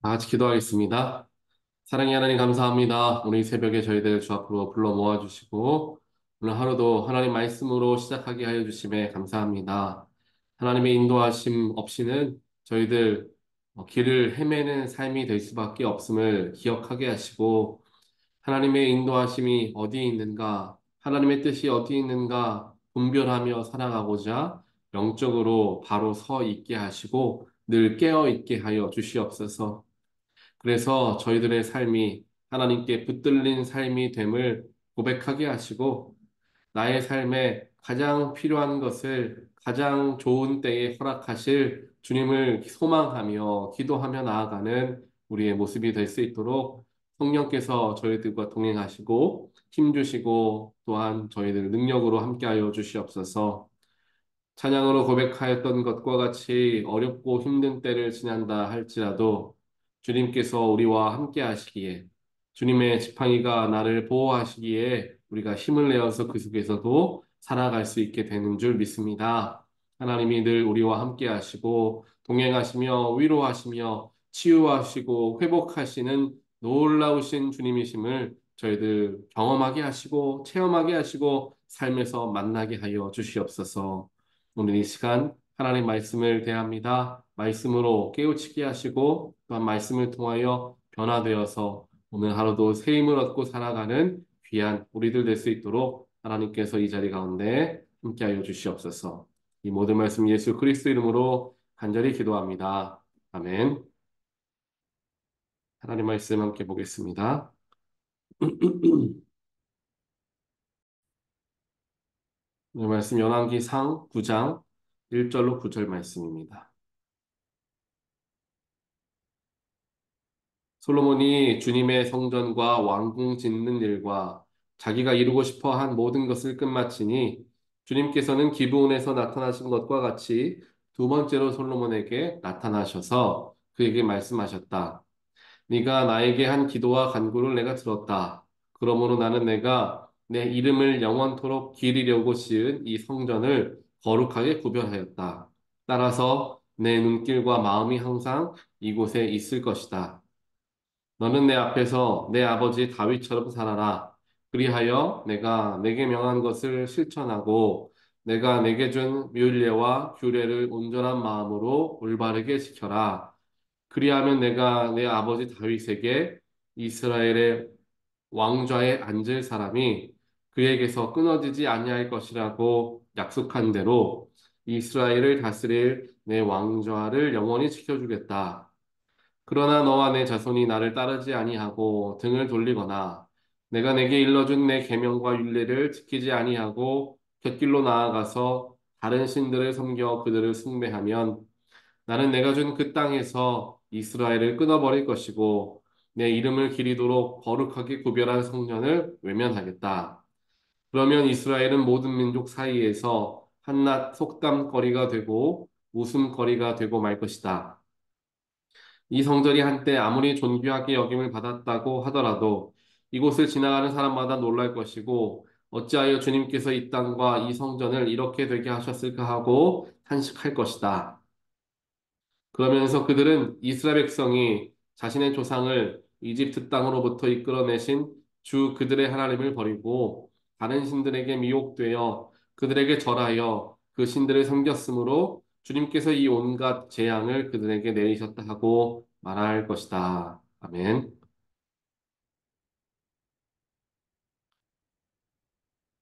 다 같이 기도하겠습니다. 사랑의 하나님 감사합니다. 오늘 이 새벽에 저희들 주 앞으로 불러 모아주시고 오늘 하루도 하나님 말씀으로 시작하게 하여 주심에 감사합니다. 하나님의 인도하심 없이는 저희들 길을 헤매는 삶이 될 수밖에 없음을 기억하게 하시고 하나님의 인도하심이 어디에 있는가, 하나님의 뜻이 어디에 있는가 분별하며 살아가고자 영적으로 바로 서 있게 하시고 늘 깨어 있게 하여 주시옵소서. 그래서 저희들의 삶이 하나님께 붙들린 삶이 됨을 고백하게 하시고 나의 삶에 가장 필요한 것을 가장 좋은 때에 허락하실 주님을 소망하며 기도하며 나아가는 우리의 모습이 될 수 있도록 성령께서 저희들과 동행하시고 힘주시고 또한 저희들 능력으로 함께하여 주시옵소서. 찬양으로 고백하였던 것과 같이 어렵고 힘든 때를 지난다 할지라도 주님께서 우리와 함께 하시기에 주님의 지팡이가 나를 보호하시기에 우리가 힘을 내어서 그 속에서도 살아갈 수 있게 되는 줄 믿습니다. 하나님이 늘 우리와 함께 하시고 동행하시며 위로하시며 치유하시고 회복하시는 놀라우신 주님이심을 저희들 경험하게 하시고 체험하게 하시고 삶에서 만나게 하여 주시옵소서. 오늘 이 시간 하나님 말씀을 대합니다. 말씀으로 깨우치게 하시고 또한 말씀을 통하여 변화되어서 오늘 하루도 새 힘을 얻고 살아가는 귀한 우리들 될 수 있도록 하나님께서 이 자리 가운데 함께하여 주시옵소서. 이 모든 말씀 예수 그리스도 이름으로 간절히 기도합니다. 아멘. 하나님 말씀 함께 보겠습니다. 오늘 말씀 열왕기상 9장 1절로 9절 말씀입니다. 솔로몬이 주님의 성전과 왕궁 짓는 일과 자기가 이루고 싶어 한 모든 것을 끝마치니 주님께서는 기브온에서 나타나신 것과 같이 두 번째로 솔로몬에게 나타나셔서 그에게 말씀하셨다. 네가 나에게 한 기도와 간구를 내가 들었다. 그러므로 나는 내가 내 이름을 영원토록 기리려고 지은 이 성전을 거룩하게 구별하였다. 따라서 내 눈길과 마음이 항상 이곳에 있을 것이다. 너는 내 앞에서 내 아버지 다윗처럼 살아라. 그리하여 내가 내게 명한 것을 실천하고 내가 내게 준 율례와 규례를 온전한 마음으로 올바르게 지켜라. 그리하면 내가 내 아버지 다윗에게 이스라엘의 왕좌에 앉을 사람이 그에게서 끊어지지 아니할 것이라고 약속한 대로 이스라엘을 다스릴 내 왕좌를 영원히 지켜주겠다. 그러나 너와 내 자손이 나를 따르지 아니하고 등을 돌리거나 내가 내게 일러준 내 계명과 율례를 지키지 아니하고 곁길로 나아가서 다른 신들을 섬겨 그들을 숭배하면 나는 내가 준 그 땅에서 이스라엘을 끊어버릴 것이고 내 이름을 기리도록 거룩하게 구별한 성전을 외면하겠다. 그러면 이스라엘은 모든 민족 사이에서 한낱 속담거리가 되고 웃음거리가 되고 말 것이다. 이 성전이 한때 아무리 존귀하게 여김을 받았다고 하더라도 이곳을 지나가는 사람마다 놀랄 것이고 어찌하여 주님께서 이 땅과 이 성전을 이렇게 되게 하셨을까 하고 탄식할 것이다. 그러면서 그들은 이스라엘 백성이 자신의 조상을 이집트 땅으로부터 이끌어내신 주 그들의 하나님을 버리고 다른 신들에게 미혹되어 그들에게 절하여 그 신들을 섬겼으므로 주님께서 이 온갖 재앙을 그들에게 내리셨다 하고 말할 것이다. 아멘.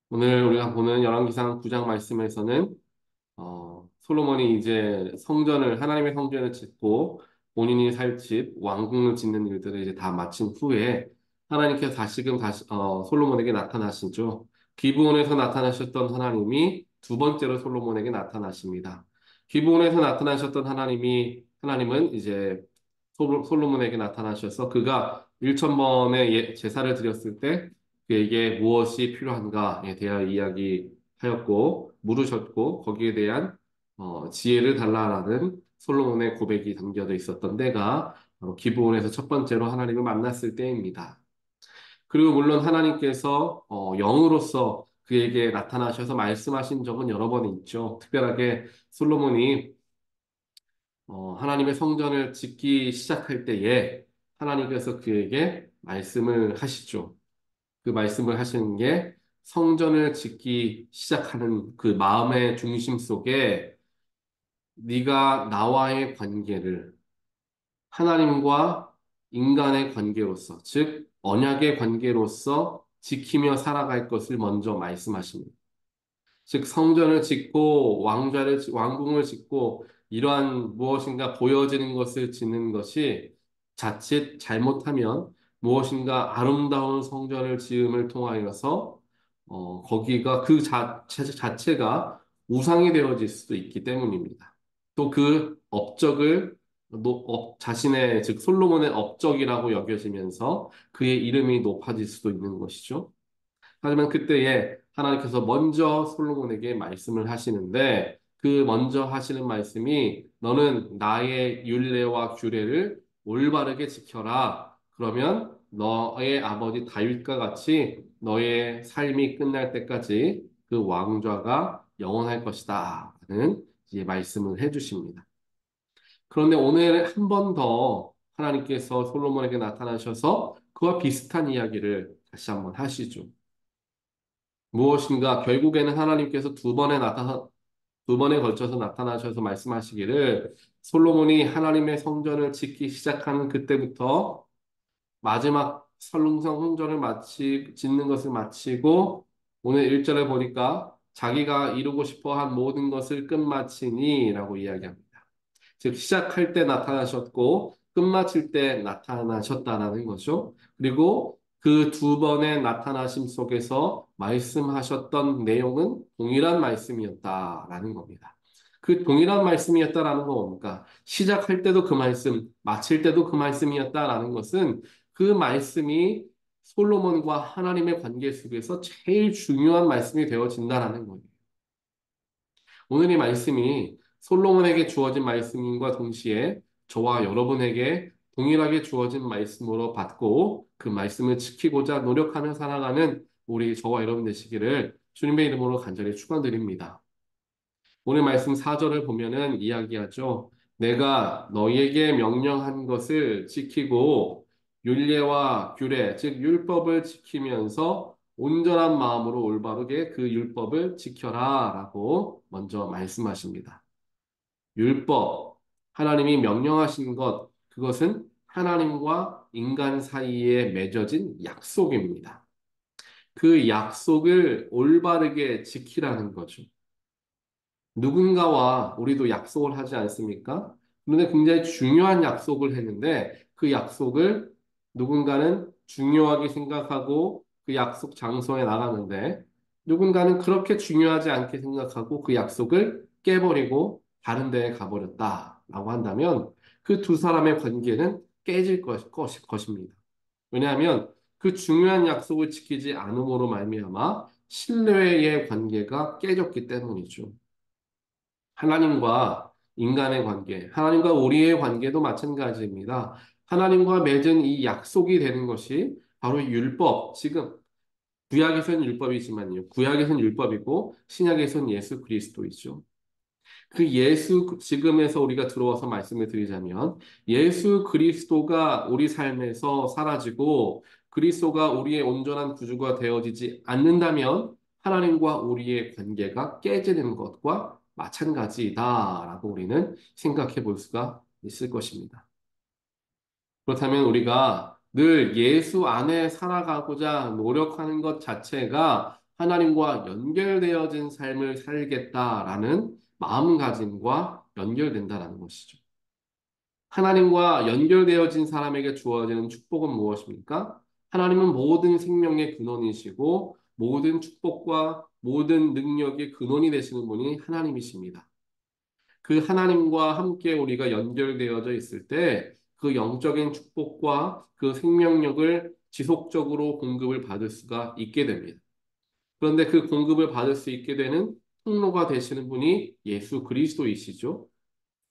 오늘 우리가 보는 열왕기상 9장 말씀에서는 솔로몬이 이제 성전을, 하나님의 성전을 짓고 본인이 살 집, 왕궁을 짓는 일들을 이제 다 마친 후에 하나님께서 다시금 솔로몬에게 나타나시죠. 기브온에서 나타나셨던 하나님이 두 번째로 솔로몬에게 나타나십니다. 기브온에서 나타나셨던 하나님은 이제 솔로몬에게 나타나셔서 그가 1,000번의 제사를 드렸을 때 그에게 무엇이 필요한가에 대하여 이야기하였고 물으셨고 거기에 대한 지혜를 달라라는 솔로몬의 고백이 담겨져 있었던 때가 바로 기브온에서 첫 번째로 하나님을 만났을 때입니다. 그리고 물론 하나님께서 영으로서 그에게 나타나셔서 말씀하신 적은 여러 번 있죠. 특별하게 솔로몬이 하나님의 성전을 짓기 시작할 때에 하나님께서 그에게 말씀을 하시죠. 그 말씀을 하시는 게 성전을 짓기 시작하는 그 마음의 중심 속에 네가 나와의 관계를 하나님과 인간의 관계로서, 즉 언약의 관계로서 지키며 살아갈 것을 먼저 말씀하십니다. 즉 성전을 짓고 왕궁을 짓고 이러한 무엇인가 보여지는 것을 짓는 것이 자칫 잘못하면 무엇인가 아름다운 성전을 지음을 통하여서 거기가 자체가 우상이 되어질 수도 있기 때문입니다. 또 그 업적을 자신의 즉 솔로몬의 업적이라고 여겨지면서 그의 이름이 높아질 수도 있는 것이죠. 하지만 그때에 하나님께서 먼저 솔로몬에게 말씀을 하시는데 그 먼저 하시는 말씀이 너는 나의 율례와 규례를 올바르게 지켜라. 그러면 너의 아버지 다윗과 같이 너의 삶이 끝날 때까지 그 왕좌가 영원할 것이다. 라는 이제 말씀을 해주십니다. 그런데 오늘 한 번 더 하나님께서 솔로몬에게 나타나셔서 그와 비슷한 이야기를 다시 한번 하시죠. 무엇인가 결국에는 하나님께서 두 번에 걸쳐서 나타나셔서 말씀하시기를 솔로몬이 하나님의 성전을 짓기 시작하는 그때부터 마지막 성전을 짓는 것을 마치고 오늘 1절에 보니까 자기가 이루고 싶어 한 모든 것을 끝마치니 라고 이야기합니다. 즉 시작할 때 나타나셨고 끝마칠 때 나타나셨다라는 거죠. 그리고 그 두 번의 나타나심 속에서 말씀하셨던 내용은 동일한 말씀이었다라는 겁니다. 그 동일한 말씀이었다라는 건 뭡니까? 시작할 때도 그 말씀, 마칠 때도 그 말씀이었다라는 것은 그 말씀이 솔로몬과 하나님의 관계 속에서 제일 중요한 말씀이 되어진다라는 거예요. 오늘 이 말씀이 솔로몬에게 주어진 말씀과 동시에 저와 여러분에게 동일하게 주어진 말씀으로 받고 그 말씀을 지키고자 노력하며 살아가는 우리 저와 여러분 되시기를 주님의 이름으로 간절히 축원드립니다. 오늘 말씀 4절을 보면은 이야기하죠. 내가 너희에게 명령한 것을 지키고 율례와 규례, 즉 율법을 지키면서 온전한 마음으로 올바르게 그 율법을 지켜라 라고 먼저 말씀하십니다. 율법, 하나님이 명령하신 것, 그것은 하나님과 인간 사이에 맺어진 약속입니다. 그 약속을 올바르게 지키라는 거죠. 누군가와 우리도 약속을 하지 않습니까? 그런데 굉장히 중요한 약속을 했는데 그 약속을 누군가는 중요하게 생각하고 그 약속 장소에 나가는데 누군가는 그렇게 중요하지 않게 생각하고 그 약속을 깨버리고 다른 데에 가버렸다라고 한다면 그 두 사람의 관계는 깨질 것입니다. 왜냐하면 그 중요한 약속을 지키지 않음으로 말미암아 신뢰의 관계가 깨졌기 때문이죠. 하나님과 인간의 관계, 하나님과 우리의 관계도 마찬가지입니다. 하나님과 맺은 이 약속이 되는 것이 바로 율법, 지금 구약에서는 율법이지만요. 구약에서는 율법이고 신약에서는 예수 그리스도이죠. 그 지금에서 우리가 들어와서 말씀을 드리자면 예수 그리스도가 우리 삶에서 사라지고 그리스도가 우리의 온전한 구주가 되어지지 않는다면 하나님과 우리의 관계가 깨지는 것과 마찬가지다라고 우리는 생각해 볼 수가 있을 것입니다. 그렇다면 우리가 늘 예수 안에 살아가고자 노력하는 것 자체가 하나님과 연결되어진 삶을 살겠다라는 마음가짐과 연결된다라는 것이죠. 하나님과 연결되어진 사람에게 주어지는 축복은 무엇입니까? 하나님은 모든 생명의 근원이시고 모든 축복과 모든 능력의 근원이 되시는 분이 하나님이십니다. 그 하나님과 함께 우리가 연결되어져 있을 때 그 영적인 축복과 그 생명력을 지속적으로 공급을 받을 수가 있게 됩니다. 그런데 그 공급을 받을 수 있게 되는 통로가 되시는 분이 예수 그리스도이시죠.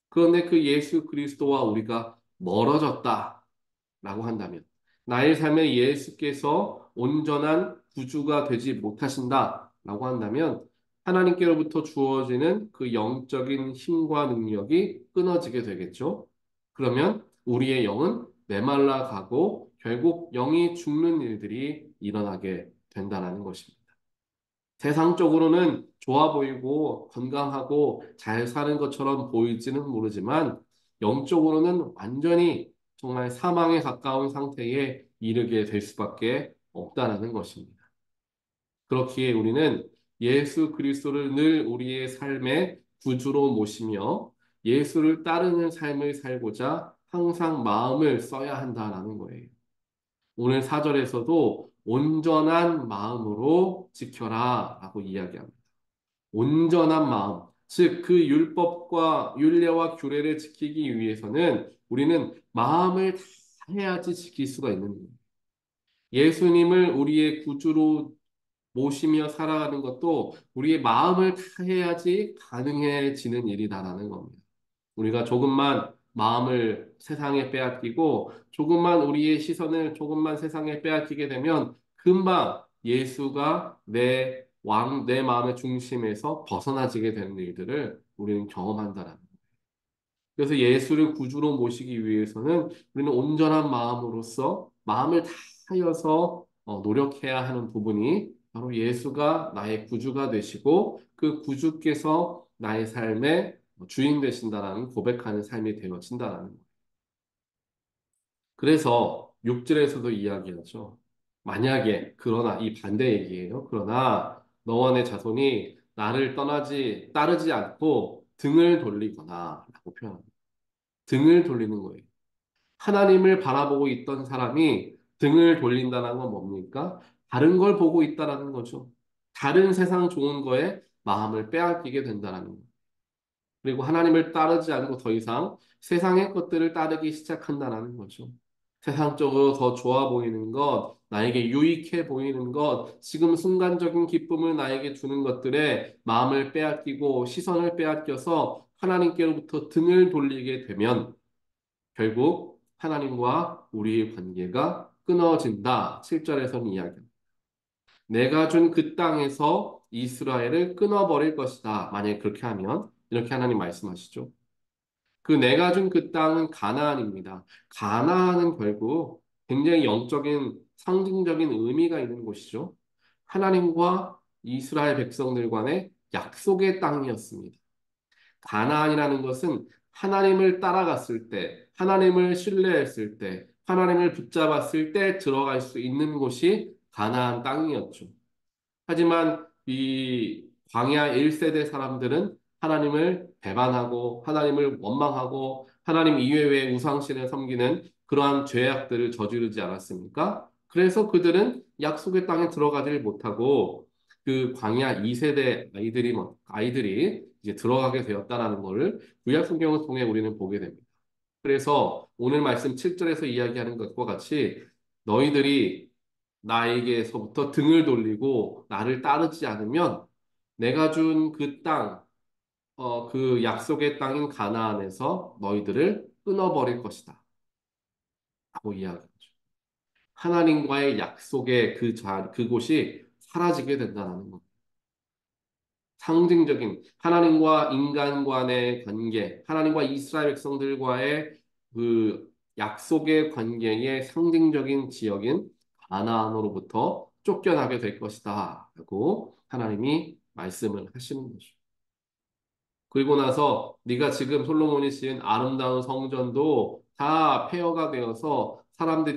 그런데 그 예수 그리스도와 우리가 멀어졌다라고 한다면 나의 삶에 예수께서 온전한 구주가 되지 못하신다라고 한다면 하나님께로부터 주어지는 그 영적인 힘과 능력이 끊어지게 되겠죠. 그러면 우리의 영은 메말라 가고 결국 영이 죽는 일들이 일어나게 된다는 것입니다. 세상적으로는 좋아 보이고 건강하고 잘 사는 것처럼 보일지는 모르지만 영적으로는 완전히 정말 사망에 가까운 상태에 이르게 될 수밖에 없다는 것입니다. 그렇기에 우리는 예수 그리스도를 늘 우리의 삶의 구주로 모시며 예수를 따르는 삶을 살고자 항상 마음을 써야 한다는 거예요. 오늘 사절에서도 온전한 마음으로 지켜라 라고 이야기합니다. 온전한 마음, 즉 그 율법과 율례와 규례를 지키기 위해서는 우리는 마음을 다해야지 지킬 수가 있는 거예요. 예수님을 우리의 구주로 모시며 살아가는 것도 우리의 마음을 다해야지 가능해지는 일이다라는 겁니다. 우리가 조금만 마음을 세상에 빼앗기고 조금만 우리의 시선을 조금만 세상에 빼앗기게 되면 금방 예수가 내 마음의 중심에서 벗어나지게 되는 일들을 우리는 경험한다라는 거예요. 그래서 예수를 구주로 모시기 위해서는 우리는 온전한 마음으로서 마음을 다하여서 노력해야 하는 부분이 바로 예수가 나의 구주가 되시고 그 구주께서 나의 삶의 주인 되신다라는 고백하는 삶이 되어진다라는 거예요. 그래서 6절에서도 이야기하죠. 만약에 그러나 이 반대 얘기예요. 그러나 너와 내 자손이 나를 따르지 않고 등을 돌리거나 라고 표현합니다. 등을 돌리는 거예요. 하나님을 바라보고 있던 사람이 등을 돌린다는 건 뭡니까? 다른 걸 보고 있다라는 거죠. 다른 세상 좋은 거에 마음을 빼앗기게 된다는 거예요. 그리고 하나님을 따르지 않고 더 이상 세상의 것들을 따르기 시작한다는 거죠. 세상적으로 더 좋아 보이는 것, 나에게 유익해 보이는 것, 지금 순간적인 기쁨을 나에게 주는 것들에 마음을 빼앗기고 시선을 빼앗겨서 하나님께로부터 등을 돌리게 되면 결국 하나님과 우리의 관계가 끊어진다. 7절에서는 이야기합니다. 내가 준 그 땅에서 이스라엘을 끊어버릴 것이다. 만약에 그렇게 하면 이렇게 하나님 말씀하시죠. 그 내가 준 그 땅은 가나안입니다. 가나안은 결국 굉장히 영적인 상징적인 의미가 있는 곳이죠. 하나님과 이스라엘 백성들 간의 약속의 땅이었습니다. 가나안이라는 것은 하나님을 따라갔을 때, 하나님을 신뢰했을 때, 하나님을 붙잡았을 때 들어갈 수 있는 곳이 가나안 땅이었죠. 하지만 이 광야 1세대 사람들은 하나님을 배반하고 하나님을 원망하고 하나님 이외의 우상신을 섬기는 그러한 죄악들을 저지르지 않았습니까? 그래서 그들은 약속의 땅에 들어가지를 못하고 그 광야 2세대 아이들이 이제 들어가게 되었다라는 것을 구약 성경을 통해 우리는 보게 됩니다. 그래서 오늘 말씀 7절에서 이야기하는 것과 같이 너희들이 나에게서부터 등을 돌리고 나를 따르지 않으면 내가 준 그 땅, 그 약속의 땅인 가나안에서 너희들을 끊어버릴 것이다. 라고 이야기하죠. 하나님과의 약속의 그곳이 사라지게 된다는 것. 상징적인 하나님과 인간 간의 관계, 하나님과 이스라엘 백성들과의 그 약속의 관계의 상징적인 지역인 가나안으로부터 쫓겨나게 될 것이다. 라고 하나님이 말씀을 하시는 거죠. 그리고 나서 네가 지금 솔로몬이 지은 아름다운 성전도 다 폐허가 되어서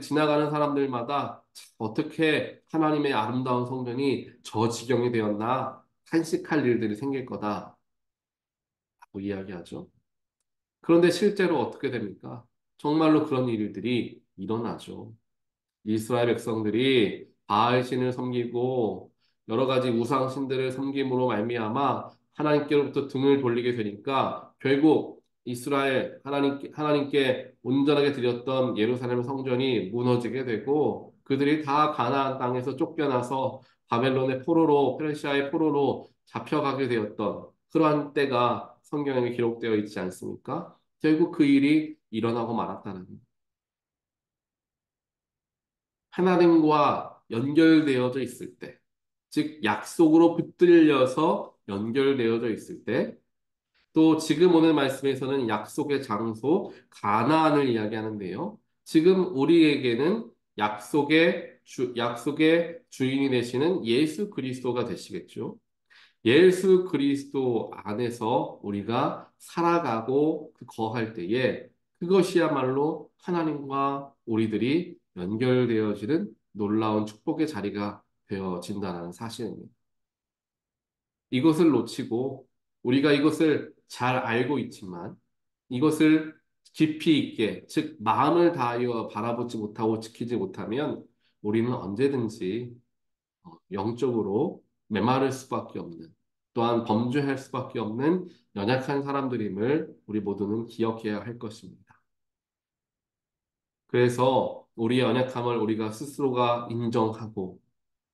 지나가는 사람들마다 어떻게 하나님의 아름다운 성전이 저 지경이 되었나 탄식할 일들이 생길 거다라고 이야기하죠. 그런데 실제로 어떻게 됩니까? 정말로 그런 일들이 일어나죠. 이스라엘 백성들이 바알신을 섬기고 여러 가지 우상 신들을 섬김으로 말미암아 하나님께로부터 등을 돌리게 되니까 결국 이스라엘 하나님께 온전하게 드렸던 예루살렘 성전이 무너지게 되고 그들이 다 가나안 땅에서 쫓겨나서 바벨론의 포로로 페르시아의 포로로 잡혀가게 되었던 그러한 때가 성경에 기록되어 있지 않습니까? 결국 그 일이 일어나고 말았다는 거예요. 하나님과 연결되어져 있을 때, 즉 약속으로 붙들려서 연결되어져 있을 때, 또 지금 오늘 말씀에서는 약속의 장소, 가나안을 이야기하는데요. 지금 우리에게는 약속의 주인이 되시는 예수 그리스도가 되시겠죠. 예수 그리스도 안에서 우리가 살아가고 거할 때에 그것이야말로 하나님과 우리들이 연결되어지는 놀라운 축복의 자리가 되어진다는 사실입니다. 이것을 놓치고 우리가 이것을 잘 알고 있지만 이것을 깊이 있게, 즉 마음을 다하여 바라보지 못하고 지키지 못하면 우리는 언제든지 영적으로 메마를 수밖에 없는, 또한 범죄할 수밖에 없는 연약한 사람들임을 우리 모두는 기억해야 할 것입니다. 그래서 우리의 연약함을 우리가 스스로가 인정하고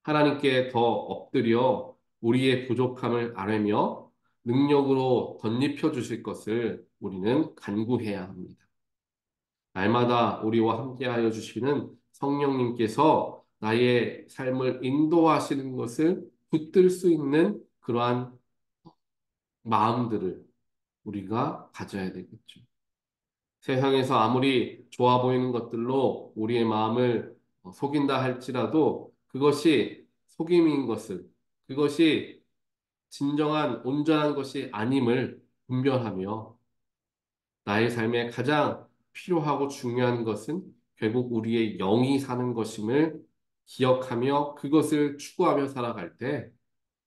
하나님께 더 엎드려 우리의 부족함을 아뢰며 능력으로 덧입혀 주실 것을 우리는 간구해야 합니다. 날마다 우리와 함께하여 주시는 성령님께서 나의 삶을 인도하시는 것을 붙들 수 있는 그러한 마음들을 우리가 가져야 되겠죠. 세상에서 아무리 좋아 보이는 것들로 우리의 마음을 속인다 할지라도 그것이 속임인 것을, 그것이 진정한 온전한 것이 아님을 분별하며 나의 삶에 가장 필요하고 중요한 것은 결국 우리의 영이 사는 것임을 기억하며 그것을 추구하며 살아갈 때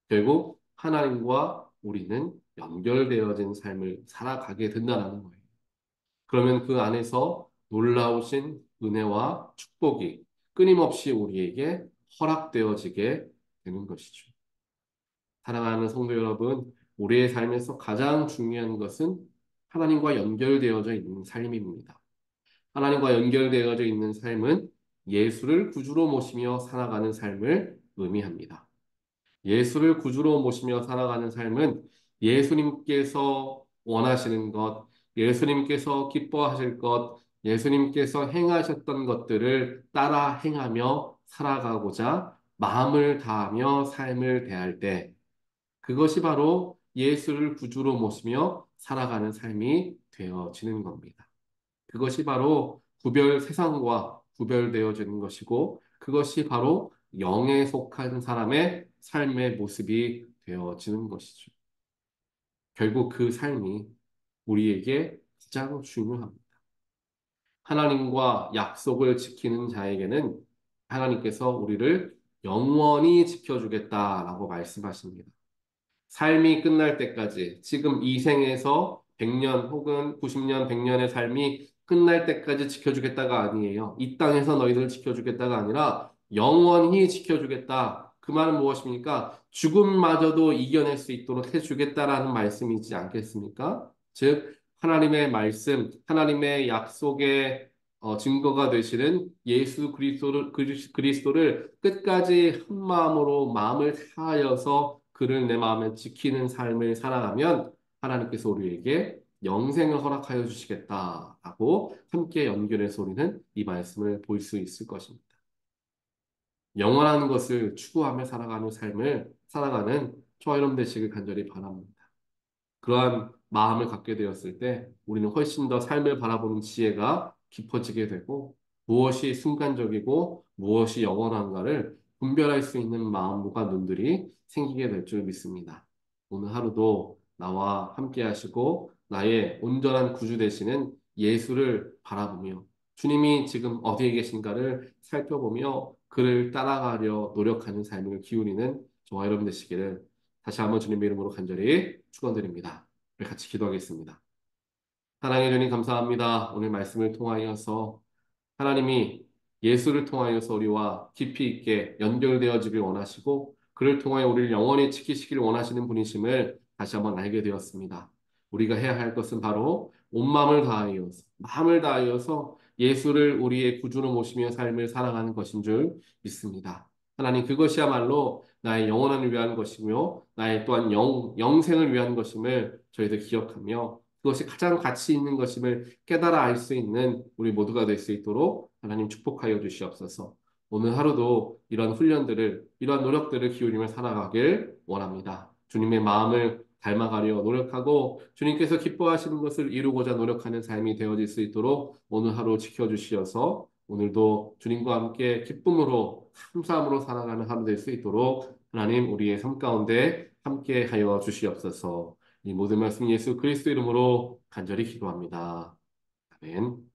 결국 하나님과 우리는 연결되어진 삶을 살아가게 된다는 거예요. 그러면 그 안에서 놀라우신 은혜와 축복이 끊임없이 우리에게 허락되어지게 되는 것이죠. 사랑하는 성도 여러분, 우리의 삶에서 가장 중요한 것은 하나님과 연결되어져 있는 삶입니다. 하나님과 연결되어져 있는 삶은 예수를 구주로 모시며 살아가는 삶을 의미합니다. 예수를 구주로 모시며 살아가는 삶은 예수님께서 원하시는 것, 예수님께서 기뻐하실 것, 예수님께서 행하셨던 것들을 따라 행하며 살아가고자 마음을 다하며 삶을 대할 때 그것이 바로 예수를 구주로 모시며 살아가는 삶이 되어지는 겁니다. 그것이 바로 세상과 구별되어지는 것이고 그것이 바로 영에 속한 사람의 삶의 모습이 되어지는 것이죠. 결국 그 삶이 우리에게 가장 중요합니다. 하나님과 약속을 지키는 자에게는 하나님께서 우리를 영원히 지켜주겠다라고 말씀하십니다. 삶이 끝날 때까지, 지금 이 생에서 100년 혹은 90년, 100년의 삶이 끝날 때까지 지켜주겠다가 아니에요. 이 땅에서 너희들을 지켜주겠다가 아니라 영원히 지켜주겠다. 그 말은 무엇입니까? 죽음마저도 이겨낼 수 있도록 해주겠다라는 말씀이지 않겠습니까? 즉, 하나님의 말씀, 하나님의 약속의 증거가 되시는 예수 그리스도를 끝까지 한 마음으로 마음을 다하여서 그를 내 마음에 지키는 삶을 살아가면 하나님께서 우리에게 영생을 허락하여 주시겠다라고 함께 연결해서 우리는 이 말씀을 볼 수 있을 것입니다. 영원한 것을 추구하며 살아가는 삶을 살아가는 저와 여러분 되시길 간절히 바랍니다. 그러한 마음을 갖게 되었을 때 우리는 훨씬 더 삶을 바라보는 지혜가 깊어지게 되고 무엇이 순간적이고 무엇이 영원한가를 분별할 수 있는 마음과 눈들이 생기게 될 줄 믿습니다. 오늘 하루도 나와 함께 하시고 나의 온전한 구주 되시는 예수를 바라보며 주님이 지금 어디에 계신가를 살펴보며 그를 따라가려 노력하는 삶을 기울이는 저와 여러분 되시기를 다시 한번 주님의 이름으로 간절히 축원드립니다. 우리 같이 기도하겠습니다. 사랑해 주님 감사합니다. 오늘 말씀을 통하여서 하나님이 예수를 통하여서 우리와 깊이 있게 연결되어지길 원하시고 그를 통하여 우리를 영원히 지키시길 원하시는 분이심을 다시 한번 알게 되었습니다. 우리가 해야 할 것은 바로 온 마음을 다하여서 예수를 우리의 구주로 모시며 삶을 살아가는 것인 줄 믿습니다. 하나님 그것이야말로 나의 영원을 위한 것이며 나의 또한 영생을 위한 것임을 저희들 기억하며 그것이 가장 가치 있는 것임을 깨달아 알 수 있는 우리 모두가 될 수 있도록 하나님 축복하여 주시옵소서. 오늘 하루도 이런 훈련들을, 이런 노력들을 기울이며 살아가길 원합니다. 주님의 마음을 닮아가려 노력하고 주님께서 기뻐하시는 것을 이루고자 노력하는 삶이 되어질 수 있도록 오늘 하루 지켜주시어서 오늘도 주님과 함께 기쁨으로 감사함으로 살아가는 하루 될 수 있도록 하나님 우리의 삶 가운데 함께 하여 주시옵소서. 이 모든 말씀 예수 그리스도 이름으로 간절히 기도합니다. 아멘.